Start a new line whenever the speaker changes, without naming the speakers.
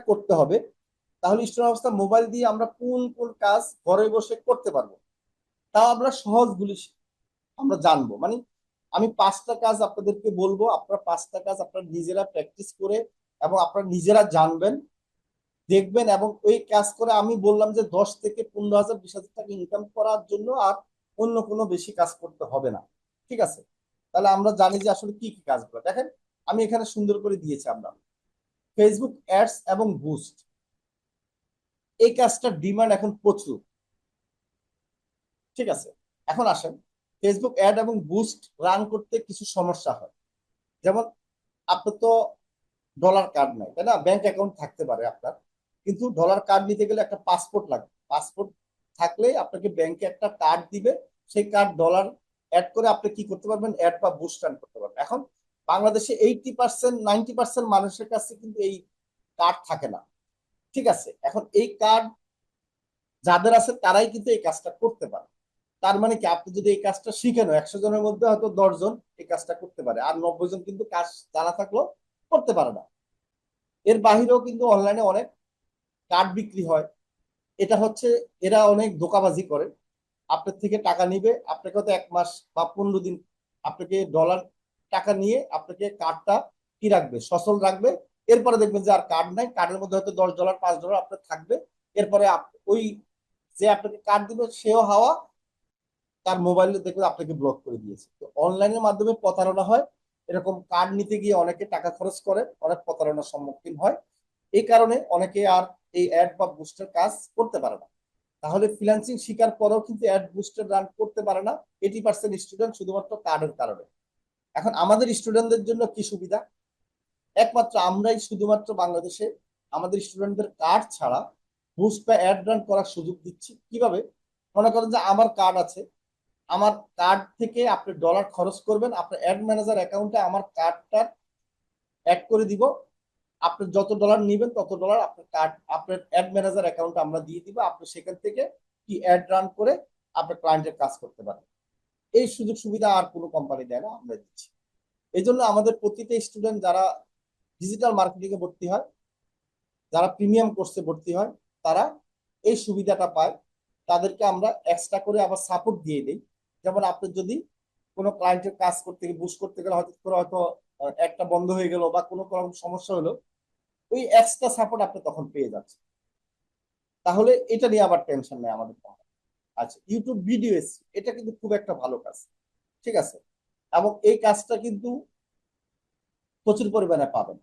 করতে হবে, তাহলে স্টুডেন্ট অবস্থা মোবাইল দিয়ে আমরা কোন কোন কাজ ঘরে বসে করতে পারবো, তাও আমরা সহজগুলি আমরা জানবো। মানে আমি 5টা কাজ আপনাদেরকে বলবো, আপনারা 5টা কাজ আপনারা নিজেরা প্র্যাকটিস করে এবং আপনারা নিজেরা জানবেন, দেখবেন, এবং ওই কাজ করে আমি বললাম যে 10 থেকে 15,000 20,000 টাকা ইনকাম করার জন্য আর অন্য কোনো বেশি কাজ করতে হবে না। ঠিক আছে, তাহলে আমরা জানি যে আসলে কি কি কাজগুলো দেখেন আমি এখানে সুন্দর করে দিয়েছি। আমরা ফেসবুক অ্যাডস এবং বুস্ট, এই কাজটার ডিমান্ড এখন প্রচুর। ঠিক আছে, এখন আসেন, ফেসবুক অ্যাড এবং বুস্ট রান করতে কিছু সমস্যা হয়। যেমন আপনার তো ডলার কার্ড নাই, তাই না? ব্যাংক অ্যাকাউন্ট থাকতে পারে আপনার, কিন্তু ডলার কার্ড নিতে গেলে একটা পাসপোর্ট লাগবে। পাসপোর্ট থাকলে আপনাকে ব্যাংকে একটা কার্ড দিবে, সেই কার্ড ডলার অ্যাড করে আপনি কি করতে পারবেন, অ্যাড বা বুস্ট রান করতে পারবেন। এখন বাংলাদেশে 80% 90% মানুষের কাছে কিন্তু এই কার্ড থাকে না। ঠিক আছে, এখন এই কার্ড যাদের আছে তারাই কিন্তু এই কাজটা করতে পারে। তার মানে কি, আপনি যদি এই কাজটা শিখেন, 100 জনের মধ্যে হয়তো 10 জন এই কাজটা করতে পারে, আর 90 জন কিন্তু কাজ জানা থাকলেও করতে পারে না। এর বাহিরেও কিন্তু অনলাইনে অনেক কার্ড বিক্রি হয়। এটা হচ্ছে, এরা অনেক ধোঁকাবাজি করে, আপনার থেকে টাকা নিবে, আপনাকে হয়তো 1 মাস বা 15 দিন আপনাকে ডলার টাকা নিয়ে আপনাকে কার্ডটা কি রাখবে, সচল রাখবে। এরপরে দেখবেন যে আর কার্ড নাই, কার্ডের মধ্যে হয়তো $10 $5 আপনার থাকবে। এরপরে ওই যে আপনাকে কার্ড দিবে সেও হাওয়া, তার মোবাইলে দেখবে আপনাকে ব্লক করে দিয়েছে। তো অনলাইনের মাধ্যমে প্রতারণা হয়, এরকম কার্ড নিতে গিয়ে অনেকে টাকা খরচ করে, অনেক প্রতারণার সম্মুখীন হয়। এই কারণে অনেকে আর এই অ্যাড বা বুস্টের কাজ করতে পারে না। তাহলে ফ্রিল্যান্সিং শিকার পরেও কিন্তু অ্যাড বুস্টার রান করতে পারে না 80% স্টুডেন্ট, শুধুমাত্র কার্ডের কারণে। এখন আমাদের স্টুডেন্টদের জন্য কি সুবিধা, একমাত্র আমরাই শুধুমাত্র বাংলাদেশে আমাদের স্টুডেন্টদের কার্ড ছাড়া বুস্ট বা অ্যাড রান করার সুযোগ দিচ্ছি। কিভাবে? মনে করেন যে আমার কার্ড আছে, আমার কার্ড থেকে আপনি ডলার খরচ করবেন, আপনার অ্যাড ম্যানেজার অ্যাকাউন্টে আমার কার্ডটা অ্যাড করে দিব। আপনি যত ডলার নেবেন তত ডলার আপনার কার্ড, আপনার অ্যাড ম্যানেজার অ্যাকাউন্টে আমরা দিয়ে দিব। আপনি সেখান থেকে কি অ্যাড রান করে আপনার ক্লায়েন্টের কাজ করতে পারেন। এই সুযোগ সুবিধা আর কোনো কোম্পানি দেয় না, আমরা দিচ্ছি। এই জন্য আমাদের প্রতিটা স্টুডেন্ট যারা ডিজিটাল মার্কেটিং এ ভর্তি হয়, যারা প্রিমিয়াম কোর্সে ভর্তি হয়, তারা এই সুবিধাটা পায়। তাদেরকে আমরা এক্সট্রা করে আবার সাপোর্ট দিয়ে দিই। যেমন আপনি যদি কোনো ক্লায়েন্টের কাজ করতে গিয়ে বুস্ট করতে গেলে হয়তো একটা বন্ধ হয়ে গেল বা কোনো কোনো সমস্যা হলো, ওই এক্সট্রা সাপোর্ট আপনি তখন পেয়ে যাচ্ছেন। তাহলে এটা নিয়ে আবার টেনশন নেই আমাদের কোম্পানি। আচ্ছা, ইউটিউব ভিডিও এসছে, এটা কিন্তু খুব একটা ভালো কাজ। ঠিক আছে, এবং এই কাজটা কিন্তু প্রচুর পরিমাণে পাবেন।